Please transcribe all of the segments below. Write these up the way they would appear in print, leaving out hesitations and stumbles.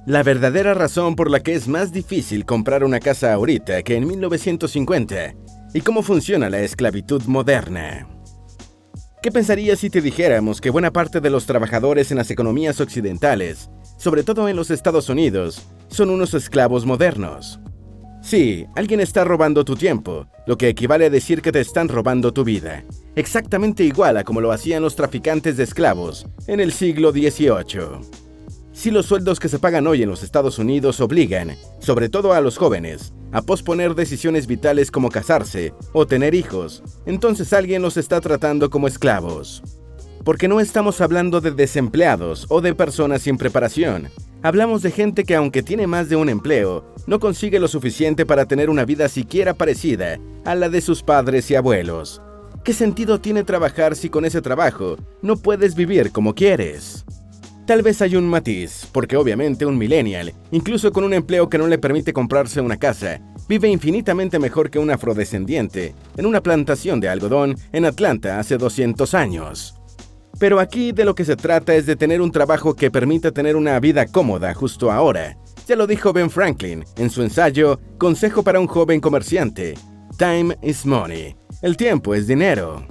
La verdadera razón por la que es más difícil comprar una casa ahorita que en 1950 y cómo funciona la esclavitud moderna. ¿Qué pensarías si te dijéramos que buena parte de los trabajadores en las economías occidentales, sobre todo en los Estados Unidos, son unos esclavos modernos? Sí, alguien está robando tu tiempo, lo que equivale a decir que te están robando tu vida, exactamente igual a como lo hacían los traficantes de esclavos en el siglo XVIII. Si los sueldos que se pagan hoy en los Estados Unidos obligan, sobre todo a los jóvenes, a posponer decisiones vitales como casarse o tener hijos, entonces alguien los está tratando como esclavos. Porque no estamos hablando de desempleados o de personas sin preparación. Hablamos de gente que, aunque tiene más de un empleo, no consigue lo suficiente para tener una vida siquiera parecida a la de sus padres y abuelos. ¿Qué sentido tiene trabajar si con ese trabajo no puedes vivir como quieres? Tal vez hay un matiz, porque obviamente un millennial, incluso con un empleo que no le permite comprarse una casa, vive infinitamente mejor que un afrodescendiente en una plantación de algodón en Atlanta hace 200 años. Pero aquí de lo que se trata es de tener un trabajo que permita tener una vida cómoda justo ahora. Ya lo dijo Ben Franklin en su ensayo Consejo para un joven comerciante. Time is money. El tiempo es dinero.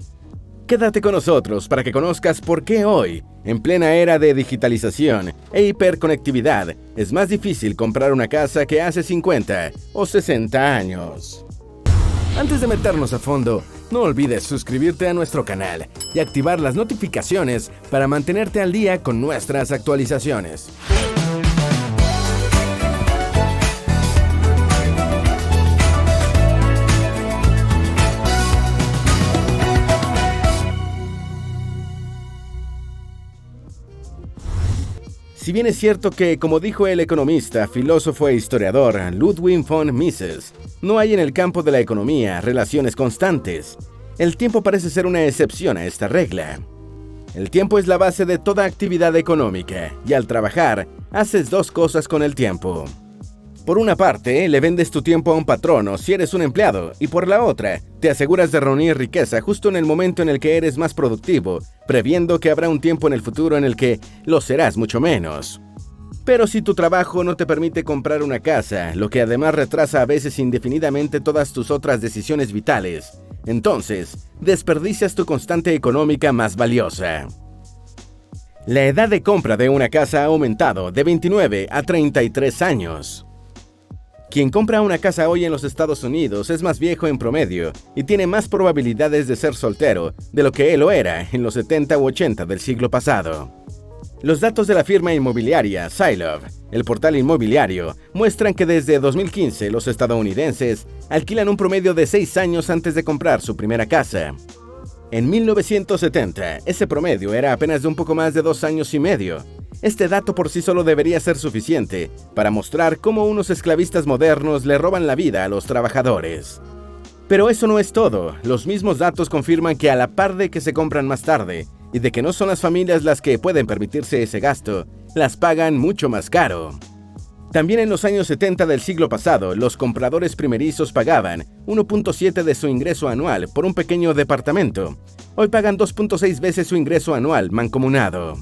Quédate con nosotros para que conozcas por qué hoy, en plena era de digitalización e hiperconectividad, es más difícil comprar una casa que hace 50 o 60 años. Antes de meternos a fondo, no olvides suscribirte a nuestro canal y activar las notificaciones para mantenerte al día con nuestras actualizaciones. Si bien es cierto que, como dijo el economista, filósofo e historiador Ludwig von Mises, no hay en el campo de la economía relaciones constantes, el tiempo parece ser una excepción a esta regla. El tiempo es la base de toda actividad económica, y al trabajar, haces dos cosas con el tiempo. Por una parte, le vendes tu tiempo a un patrono si eres un empleado, y por la otra, te aseguras de reunir riqueza justo en el momento en el que eres más productivo, previendo que habrá un tiempo en el futuro en el que lo serás mucho menos. Pero si tu trabajo no te permite comprar una casa, lo que además retrasa a veces indefinidamente todas tus otras decisiones vitales, entonces desperdicias tu constante económica más valiosa. La edad de compra de una casa ha aumentado de 29 a 33 años. Quien compra una casa hoy en los Estados Unidos es más viejo en promedio y tiene más probabilidades de ser soltero de lo que él lo era en los 70 u 80 del siglo pasado. Los datos de la firma inmobiliaria Zillow, el portal inmobiliario, muestran que desde 2015 los estadounidenses alquilan un promedio de 6 años antes de comprar su primera casa. En 1970, ese promedio era apenas de un poco más de 2 años y medio. Este dato por sí solo debería ser suficiente para mostrar cómo unos esclavistas modernos le roban la vida a los trabajadores. Pero eso no es todo. Los mismos datos confirman que a la par de que se compran más tarde y de que no son las familias las que pueden permitirse ese gasto, las pagan mucho más caro. También en los años 70 del siglo pasado, los compradores primerizos pagaban 1.7 de su ingreso anual por un pequeño departamento. Hoy pagan 2.6 veces su ingreso anual mancomunado.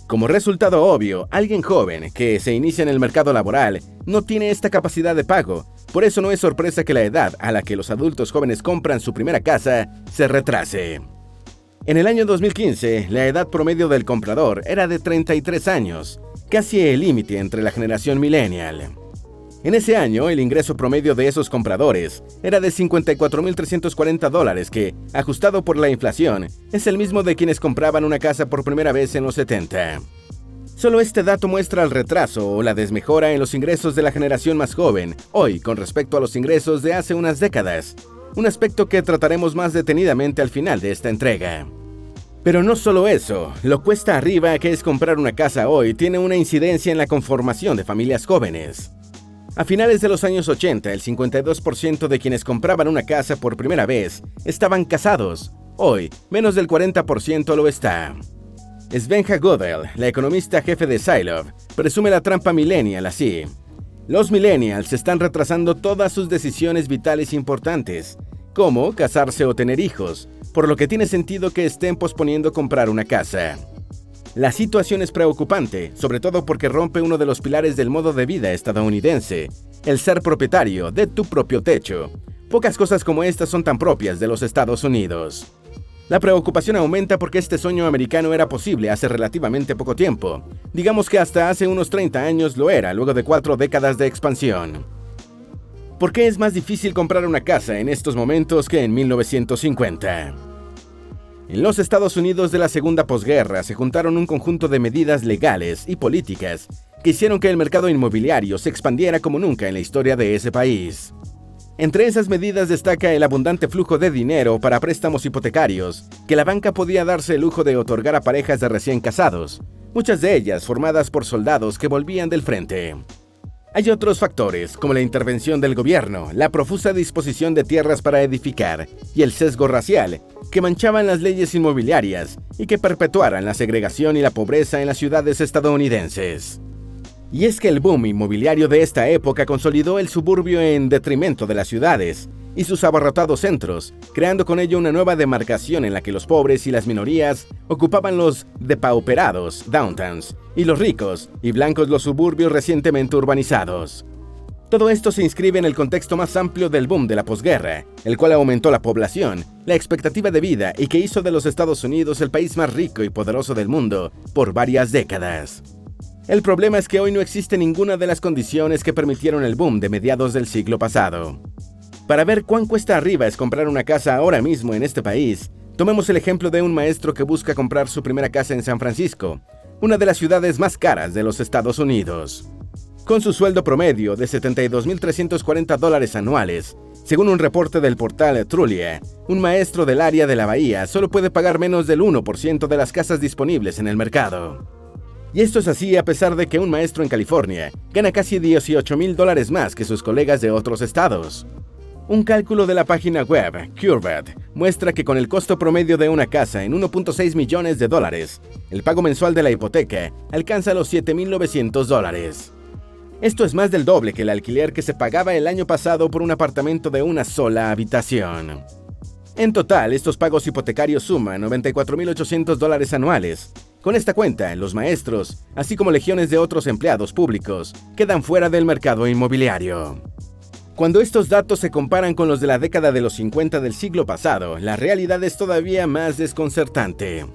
Como resultado obvio, alguien joven que se inicia en el mercado laboral no tiene esta capacidad de pago. Por eso no es sorpresa que la edad a la que los adultos jóvenes compran su primera casa se retrase. En el año 2015, la edad promedio del comprador era de 33 años, casi el límite entre la generación millennial. En ese año, el ingreso promedio de esos compradores era de $54,340 que, ajustado por la inflación, es el mismo de quienes compraban una casa por primera vez en los 70. Solo este dato muestra el retraso o la desmejora en los ingresos de la generación más joven, hoy con respecto a los ingresos de hace unas décadas, un aspecto que trataremos más detenidamente al final de esta entrega. Pero no solo eso, lo cuesta arriba que es comprar una casa hoy tiene una incidencia en la conformación de familias jóvenes. A finales de los años 80, el 52% de quienes compraban una casa por primera vez estaban casados. Hoy, menos del 40% lo está. Svenja Gödel, la economista jefe de Zillow, presume la trampa millennial así. Los millennials están retrasando todas sus decisiones vitales importantes, como casarse o tener hijos, por lo que tiene sentido que estén posponiendo comprar una casa. La situación es preocupante, sobre todo porque rompe uno de los pilares del modo de vida estadounidense, el ser propietario de tu propio techo. Pocas cosas como estas son tan propias de los Estados Unidos. La preocupación aumenta porque este sueño americano era posible hace relativamente poco tiempo. Digamos que hasta hace unos 30 años lo era, luego de 4 décadas de expansión. ¿Por qué es más difícil comprar una casa en estos momentos que en 1950? En los Estados Unidos de la segunda posguerra se juntaron un conjunto de medidas legales y políticas que hicieron que el mercado inmobiliario se expandiera como nunca en la historia de ese país. Entre esas medidas destaca el abundante flujo de dinero para préstamos hipotecarios que la banca podía darse el lujo de otorgar a parejas de recién casados, muchas de ellas formadas por soldados que volvían del frente. Hay otros factores, como la intervención del gobierno, la profusa disposición de tierras para edificar y el sesgo racial, que manchaban las leyes inmobiliarias y que perpetuaran la segregación y la pobreza en las ciudades estadounidenses. Y es que el boom inmobiliario de esta época consolidó el suburbio en detrimento de las ciudades y sus abarrotados centros, creando con ello una nueva demarcación en la que los pobres y las minorías ocupaban los depauperados downtowns y los ricos y blancos los suburbios recientemente urbanizados. Todo esto se inscribe en el contexto más amplio del boom de la posguerra, el cual aumentó la población, la expectativa de vida y que hizo de los Estados Unidos el país más rico y poderoso del mundo por varias décadas. El problema es que hoy no existe ninguna de las condiciones que permitieron el boom de mediados del siglo pasado. Para ver cuán cuesta arriba es comprar una casa ahora mismo en este país, tomemos el ejemplo de un maestro que busca comprar su primera casa en San Francisco, una de las ciudades más caras de los Estados Unidos. Con su sueldo promedio de $72,340 anuales, según un reporte del portal Trulia, un maestro del área de la Bahía solo puede pagar menos del 1% de las casas disponibles en el mercado. Y esto es así a pesar de que un maestro en California gana casi $18,000 más que sus colegas de otros estados. Un cálculo de la página web Curvet muestra que con el costo promedio de una casa en $1.6 millones, el pago mensual de la hipoteca alcanza los $7,900. Esto es más del doble que el alquiler que se pagaba el año pasado por un apartamento de una sola habitación. En total, estos pagos hipotecarios suman $94,800 anuales. Con esta cuenta, los maestros, así como legiones de otros empleados públicos, quedan fuera del mercado inmobiliario. Cuando estos datos se comparan con los de la década de los 50 del siglo pasado, la realidad es todavía más desconcertante.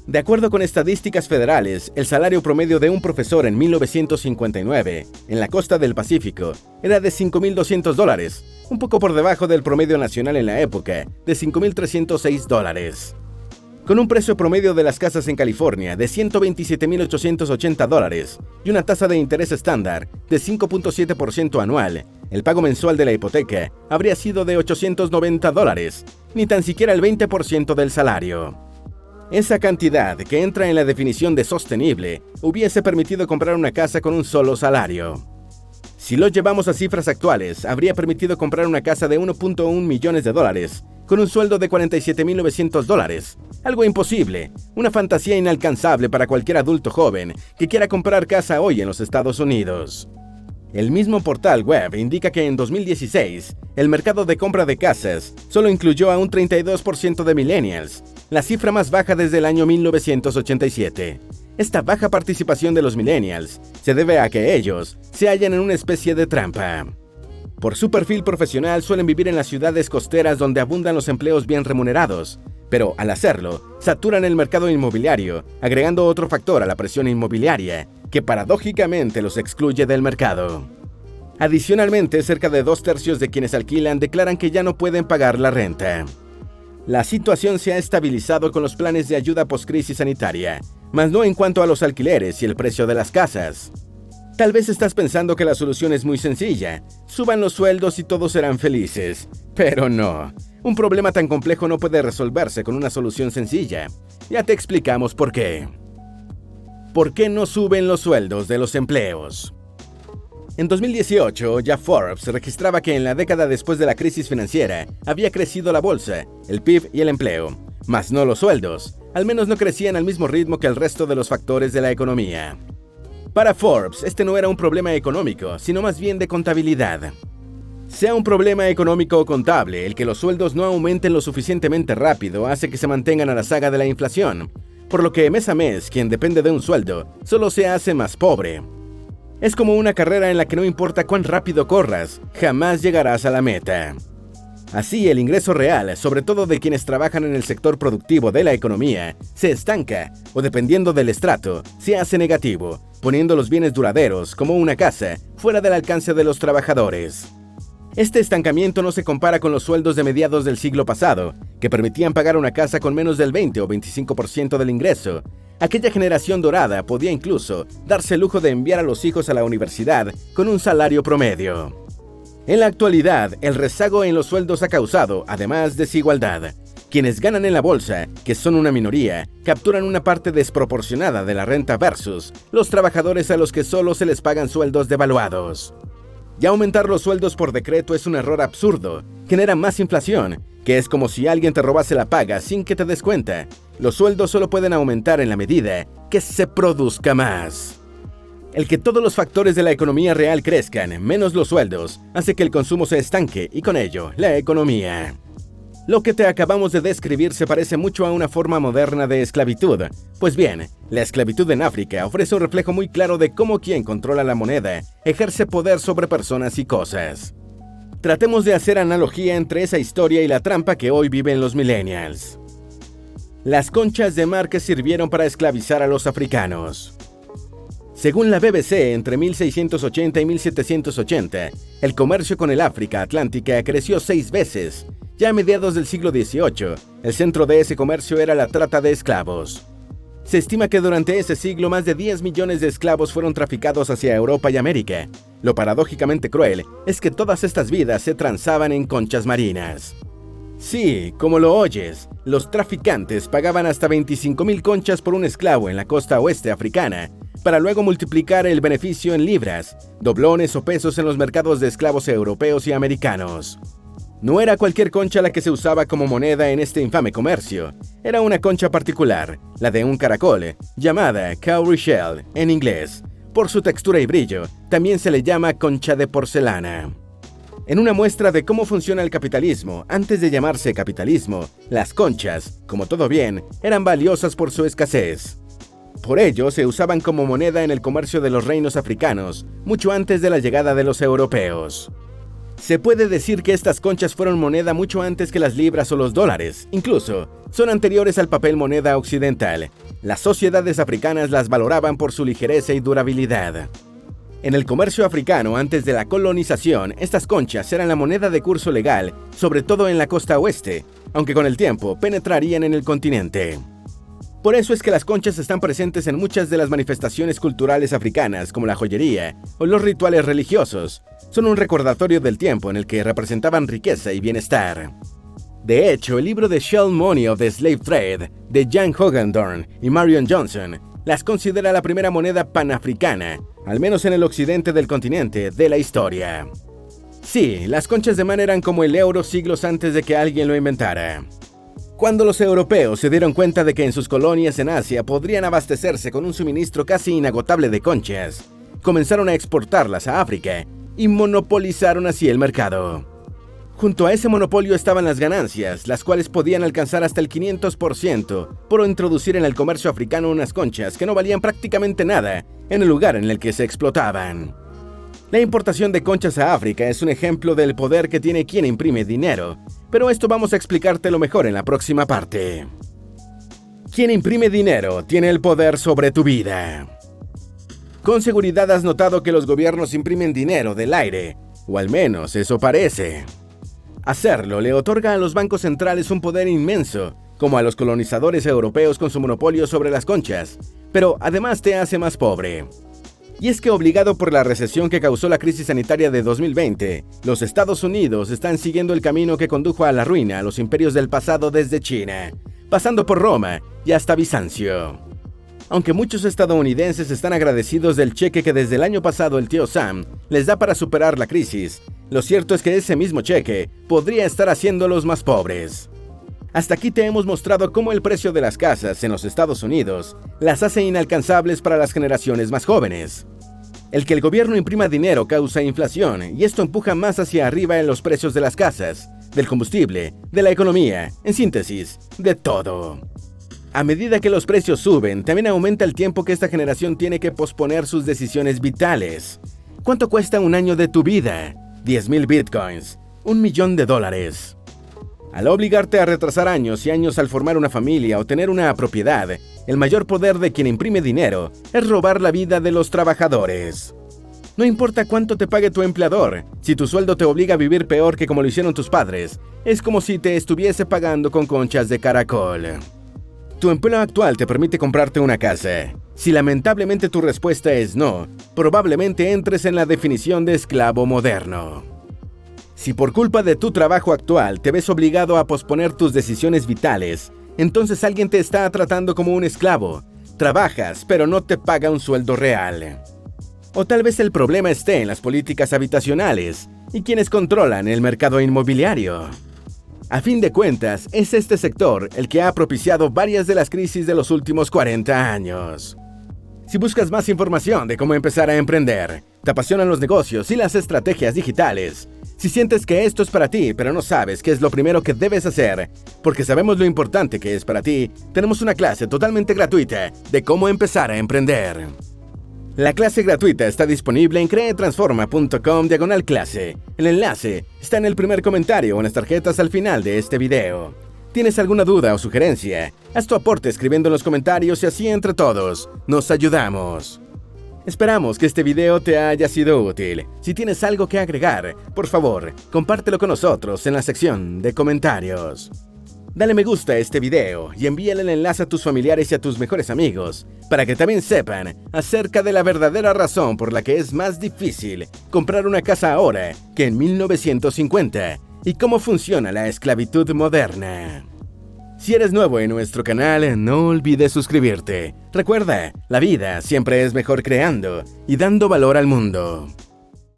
De acuerdo con estadísticas federales, el salario promedio de un profesor en 1959, en la costa del Pacífico, era de $5,200, un poco por debajo del promedio nacional en la época, de $5,306. Con un precio promedio de las casas en California de $127,880 y una tasa de interés estándar de 5.7% anual, el pago mensual de la hipoteca habría sido de $890, ni tan siquiera el 20% del salario. Esa cantidad, que entra en la definición de sostenible, hubiese permitido comprar una casa con un solo salario. Si lo llevamos a cifras actuales, habría permitido comprar una casa de $1.1 millones con un sueldo de $47,900. Algo imposible, una fantasía inalcanzable para cualquier adulto joven que quiera comprar casa hoy en los Estados Unidos. El mismo portal web indica que en 2016, el mercado de compra de casas solo incluyó a un 32% de millennials, la cifra más baja desde el año 1987. Esta baja participación de los millennials se debe a que ellos se hallan en una especie de trampa. Por su perfil profesional suelen vivir en las ciudades costeras donde abundan los empleos bien remunerados, pero al hacerlo, saturan el mercado inmobiliario, agregando otro factor a la presión inmobiliaria, que paradójicamente los excluye del mercado. Adicionalmente, cerca de 2/3 de quienes alquilan declaran que ya no pueden pagar la renta. La situación se ha estabilizado con los planes de ayuda postcrisis sanitaria, mas no en cuanto a los alquileres y el precio de las casas. Tal vez estás pensando que la solución es muy sencilla, suban los sueldos y todos serán felices, pero no. Un problema tan complejo no puede resolverse con una solución sencilla. Ya te explicamos por qué. ¿Por qué no suben los sueldos de los empleos? En 2018, ya Forbes registraba que en la década después de la crisis financiera había crecido la bolsa, el PIB y el empleo, mas no los sueldos. Al menos no crecían al mismo ritmo que el resto de los factores de la economía. Para Forbes, este no era un problema económico, sino más bien de contabilidad. Sea un problema económico o contable, el que los sueldos no aumenten lo suficientemente rápido hace que se mantengan a la saga de la inflación. por lo que mes a mes quien depende de un sueldo solo se hace más pobre. Es como una carrera en la que no importa cuán rápido corras, jamás llegarás a la meta. Así, el ingreso real, sobre todo de quienes trabajan en el sector productivo de la economía, se estanca o, dependiendo del estrato, se hace negativo, poniendo los bienes duraderos, como una casa, fuera del alcance de los trabajadores. Este estancamiento no se compara con los sueldos de mediados del siglo pasado, que permitían pagar una casa con menos del 20 o 25% del ingreso. Aquella generación dorada podía incluso darse el lujo de enviar a los hijos a la universidad con un salario promedio. En la actualidad, el rezago en los sueldos ha causado, además, desigualdad. Quienes ganan en la bolsa, que son una minoría, capturan una parte desproporcionada de la renta versus los trabajadores a los que solo se les pagan sueldos devaluados. Y aumentar los sueldos por decreto es un error absurdo, genera más inflación, que es como si alguien te robase la paga sin que te des cuenta. Los sueldos solo pueden aumentar en la medida que se produzca más. El que todos los factores de la economía real crezcan, menos los sueldos, hace que el consumo se estanque y con ello, la economía. Lo que te acabamos de describir se parece mucho a una forma moderna de esclavitud. Pues bien, la esclavitud en África ofrece un reflejo muy claro de cómo quien controla la moneda ejerce poder sobre personas y cosas. Tratemos de hacer analogía entre esa historia y la trampa que hoy viven los millennials. Las conchas de mar que sirvieron para esclavizar a los africanos. Según la BBC, entre 1680 y 1780, el comercio con el África Atlántica creció 6 veces. Ya a mediados del siglo XVIII, el centro de ese comercio era la trata de esclavos. Se estima que durante ese siglo más de 10 millones de esclavos fueron traficados hacia Europa y América. Lo paradójicamente cruel es que todas estas vidas se transaban en conchas marinas. Sí, como lo oyes, los traficantes pagaban hasta 25,000 conchas por un esclavo en la costa oeste africana, para luego multiplicar el beneficio en libras, doblones o pesos en los mercados de esclavos europeos y americanos. No era cualquier concha la que se usaba como moneda en este infame comercio. Era una concha particular, la de un caracol, llamada cowrie shell en inglés. Por su textura y brillo, también se le llama concha de porcelana. En una muestra de cómo funciona el capitalismo, antes de llamarse capitalismo, las conchas, como todo bien, eran valiosas por su escasez. Por ello, se usaban como moneda en el comercio de los reinos africanos, mucho antes de la llegada de los europeos. Se puede decir que estas conchas fueron moneda mucho antes que las libras o los dólares, incluso son anteriores al papel moneda occidental. Las sociedades africanas las valoraban por su ligereza y durabilidad. En el comercio africano antes de la colonización, estas conchas eran la moneda de curso legal, sobre todo en la costa oeste, aunque con el tiempo penetrarían en el continente. Por eso es que las conchas están presentes en muchas de las manifestaciones culturales africanas, como la joyería o los rituales religiosos. Son un recordatorio del tiempo en el que representaban riqueza y bienestar. De hecho, el libro The Shell Money of the Slave Trade, de Jan Hogendorn y Marion Johnson, las considera la primera moneda panafricana, al menos en el occidente del continente, de la historia. Sí, las conchas de mar eran como el euro siglos antes de que alguien lo inventara. Cuando los europeos se dieron cuenta de que en sus colonias en Asia podrían abastecerse con un suministro casi inagotable de conchas, comenzaron a exportarlas a África y monopolizaron así el mercado. Junto a ese monopolio estaban las ganancias, las cuales podían alcanzar hasta el 500% por introducir en el comercio africano unas conchas que no valían prácticamente nada en el lugar en el que se explotaban. La importación de conchas a África es un ejemplo del poder que tiene quien imprime dinero, pero esto vamos a explicártelo mejor en la próxima parte. Quien imprime dinero tiene el poder sobre tu vida. Con seguridad has notado que los gobiernos imprimen dinero del aire, o al menos eso parece. Hacerlo le otorga a los bancos centrales un poder inmenso, como a los colonizadores europeos con su monopolio sobre las conchas, pero además te hace más pobre. Y es que obligado por la recesión que causó la crisis sanitaria de 2020, los Estados Unidos están siguiendo el camino que condujo a la ruina a los imperios del pasado desde China, pasando por Roma y hasta Bizancio. Aunque muchos estadounidenses están agradecidos del cheque que desde el año pasado el tío Sam les da para superar la crisis, lo cierto es que ese mismo cheque podría estar haciéndolos más pobres. Hasta aquí te hemos mostrado cómo el precio de las casas en los Estados Unidos las hace inalcanzables para las generaciones más jóvenes. El que el gobierno imprima dinero causa inflación y esto empuja más hacia arriba en los precios de las casas, del combustible, de la economía, en síntesis, de todo. A medida que los precios suben, también aumenta el tiempo que esta generación tiene que posponer sus decisiones vitales. ¿Cuánto cuesta un año de tu vida? 10,000 bitcoins, $1,000,000. Al obligarte a retrasar años y años al formar una familia o tener una propiedad, el mayor poder de quien imprime dinero es robar la vida de los trabajadores. No importa cuánto te pague tu empleador, si tu sueldo te obliga a vivir peor que como lo hicieron tus padres, es como si te estuviese pagando con conchas de caracol. Tu empleo actual te permite comprarte una casa. Si lamentablemente tu respuesta es no, probablemente entres en la definición de esclavo moderno. Si por culpa de tu trabajo actual te ves obligado a posponer tus decisiones vitales, entonces alguien te está tratando como un esclavo. Trabajas, pero no te paga un sueldo real. O tal vez el problema esté en las políticas habitacionales y quienes controlan el mercado inmobiliario. A fin de cuentas, es este sector el que ha propiciado varias de las crisis de los últimos 40 años. Si buscas más información de cómo empezar a emprender, te apasionan los negocios y las estrategias digitales, si sientes que esto es para ti, pero no sabes qué es lo primero que debes hacer, porque sabemos lo importante que es para ti, tenemos una clase totalmente gratuita de cómo empezar a emprender. La clase gratuita está disponible en creetransforma.com/clase. El enlace está en el primer comentario o en las tarjetas al final de este video. ¿Tienes alguna duda o sugerencia? Haz tu aporte escribiendo en los comentarios y así entre todos nos ayudamos. Esperamos que este video te haya sido útil. Si tienes algo que agregar, por favor, compártelo con nosotros en la sección de comentarios. Dale me gusta a este video y envíale el enlace a tus familiares y a tus mejores amigos para que también sepan acerca de la verdadera razón por la que es más difícil comprar una casa ahora que en 1950 y cómo funciona la esclavitud moderna. Si eres nuevo en nuestro canal, no olvides suscribirte. Recuerda, la vida siempre es mejor creando y dando valor al mundo.